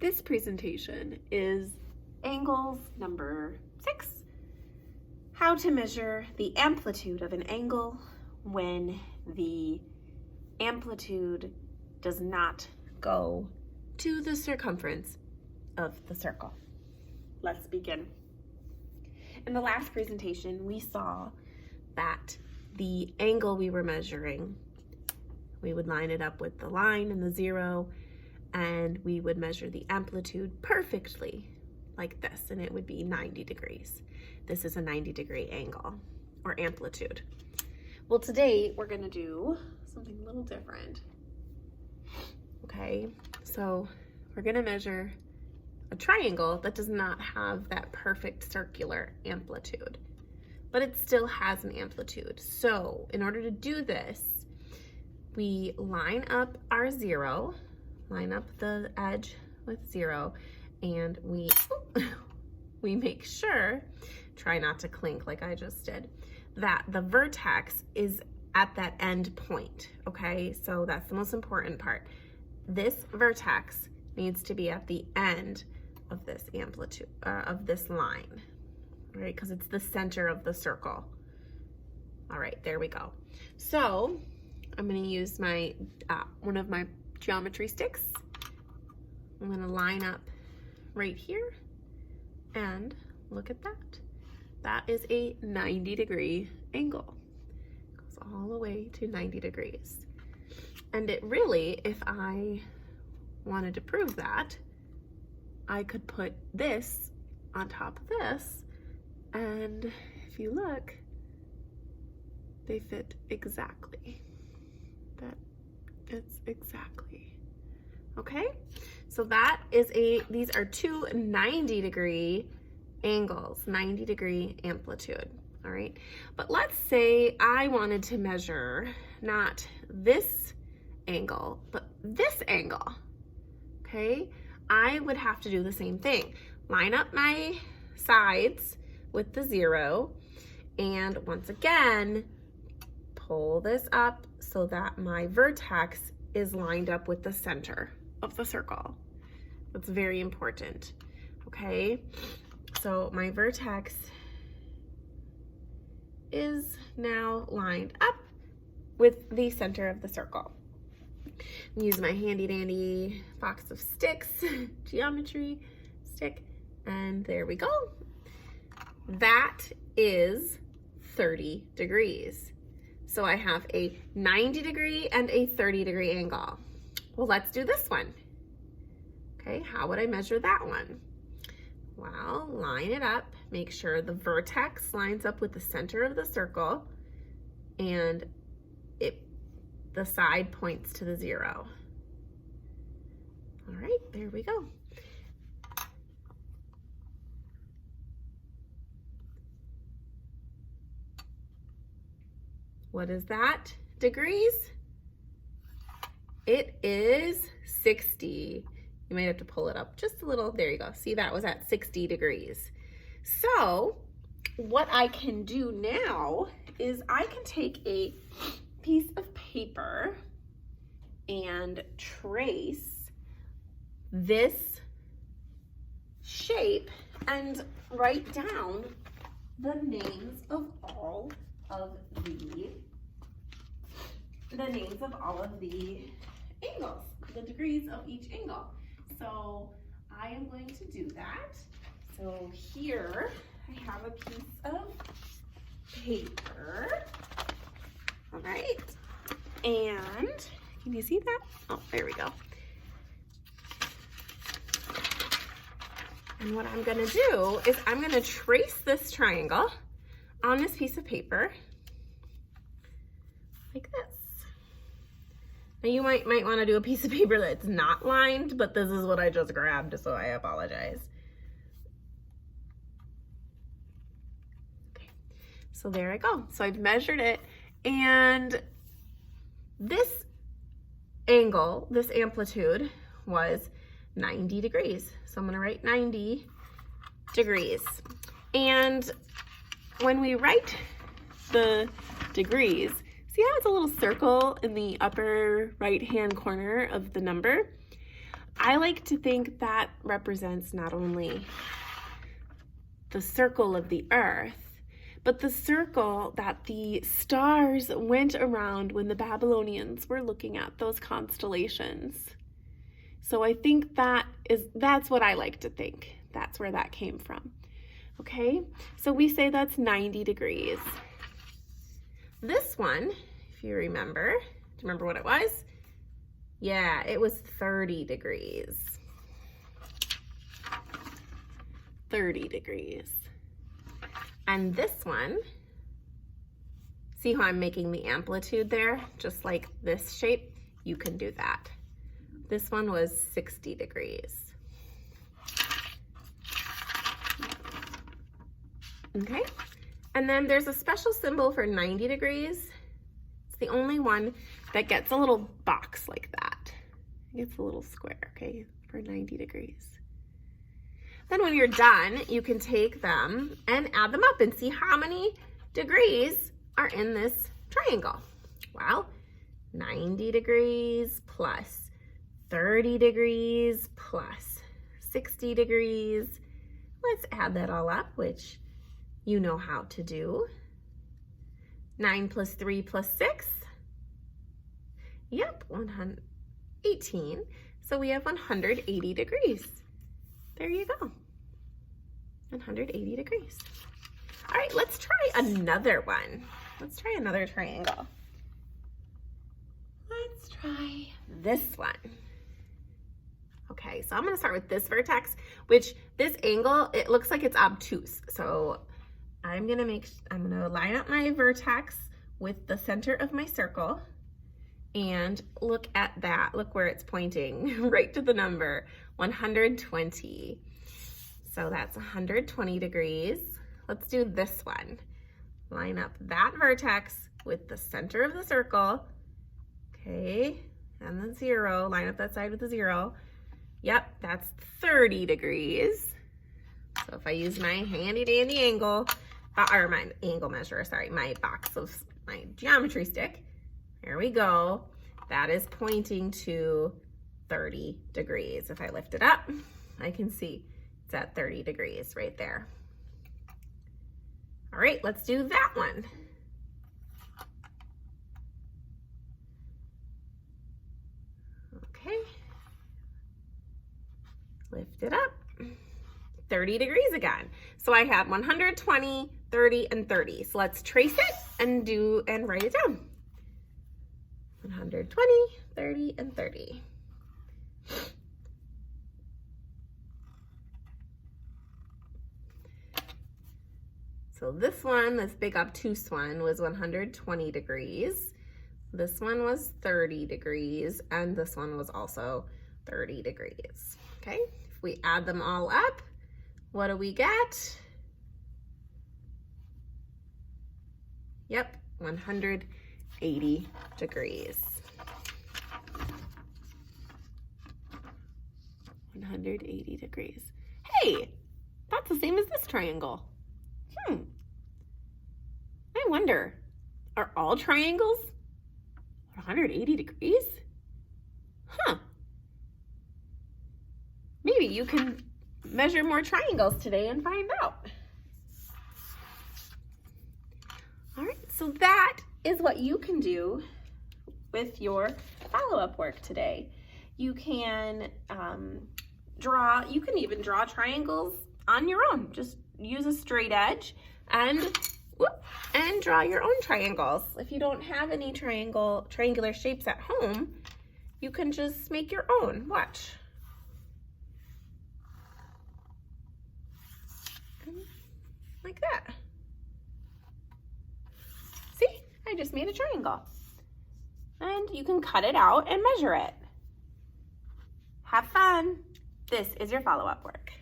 This presentation is angles number 6. How to measure the amplitude of an angle when the amplitude does not go to the circumference of the circle. Let's begin. In the last presentation, we saw that the angle we were measuring, we would line it up with the line and the 0, and we would measure the amplitude perfectly like this, and it would be 90 degrees. This is a 90-degree angle or amplitude. Well, today we're going to do something a little different. Okay, so we're going to measure a triangle that does not have that perfect circular amplitude, but it still has an amplitude. So in order to do this, we line up our 0, line up the edge with 0, and we make sure, try not to clink like I just did, that the vertex is at that end point, okay? So that's the most important part. This vertex needs to be at the end of this amplitude, of this line, right? Because it's the center of the circle. All right, there we go. So I'm gonna use my one of my geometry sticks. I'm gonna line up right here, and look at that. That is a 90-degree angle. It goes all the way to 90 degrees. And it really, if I wanted to prove that, I could put this on top of this, and if you look, they fit exactly. That fits exactly. Okay, so that is these are two 90-degree angles, 90-degree amplitude. All right, but let's say I wanted to measure not this angle, but this angle. Okay, I would have to do the same thing. Line up my sides with the 0, and once again, pull this up so that my vertex is lined up with the center of the circle. That's very important, okay? So my vertex is now lined up with the center of the circle. Use my handy dandy box of sticks, geometry stick, and there we go. That is 30 degrees. So I have a 90-degree and a 30-degree angle. Well, let's do this one. Okay, how would I measure that one? Well, line it up, make sure the vertex lines up with the center of the circle, and the side points to the 0. All right, there we go. What is that? Degrees? It is 60. You might have to pull it up just a little. There you go. See, that was at 60 degrees. So what I can do now is I can take a piece of paper and trace this shape and write down the names of all of the angles, the degrees of each angle. So I am going to do that. So here I have a piece of paper. All right, and can you see that? Oh, there we go. And what I'm gonna do is I'm gonna trace this triangle on this piece of paper like this. Now you might want to do a piece of paper that's not lined, but this is what I just grabbed, so I apologize. Okay, so there I go. So I've measured it, and this angle, this amplitude was 90 degrees. So I'm gonna write 90 degrees. And when we write the degrees, see how it's a little circle in the upper right-hand corner of the number? I like to think that represents not only the circle of the earth, but the circle that the stars went around when the Babylonians were looking at those constellations. So I think that's what I like to think. That's where that came from. Okay, so we say that's 90 degrees. This one, if you remember, do you remember what it was? Yeah, it was 30 degrees. 30 degrees. And this one, see how I'm making the amplitude there? Just like this shape, you can do that. This one was 60 degrees. Okay, and then there's a special symbol for 90 degrees. It's the only one that gets a little box like that. It gets a little square, okay, for 90 degrees. Then when you're done, you can take them and add them up and see how many degrees are in this triangle. Well, 90 degrees plus 30 degrees plus 60 degrees. Let's add that all up, which you know how to do. 9 plus 3 plus 6. Yep, 118. So we have 180 degrees. There you go. 180 degrees. All right, let's try another one. Let's try another triangle. Let's try this one. Okay, so I'm gonna start with this vertex, which this angle, it looks like it's obtuse. So I'm gonna line up my vertex with the center of my circle and look at that. Look where it's pointing, right to the number 120. So that's 120 degrees. Let's do this one. Line up that vertex with the center of the circle. Okay, and the 0, line up that side with the 0. Yep, that's 30 degrees. So if I use my handy dandy angle, or my angle measure, sorry, my box of my geometry stick, here we go. That is pointing to 30 degrees. If I lift it up, I can see it's at 30 degrees right there. All right, let's do that one. Okay. Lift it up. 30 degrees again. So I had 120, 30, and 30. So let's trace it and write it down. 120, 30, and 30. So this one, this big obtuse one, was 120 degrees. This one was 30 degrees, and this one was also 30 degrees. Okay, if we add them all up, what do we get? Yep, 180 degrees. 180 degrees. Hey, that's the same as this triangle. I wonder, are all triangles 180 degrees? Huh. Maybe you can measure more triangles today and find out. All right, so that is what you can do with your follow-up work today. You can you can even draw triangles on your own. Just use a straight edge and draw your own triangles. If you don't have any triangular shapes at home, you can just make your own. Watch. Like that. See, I just made a triangle. And you can cut it out and measure it. Have fun. This is your follow-up work.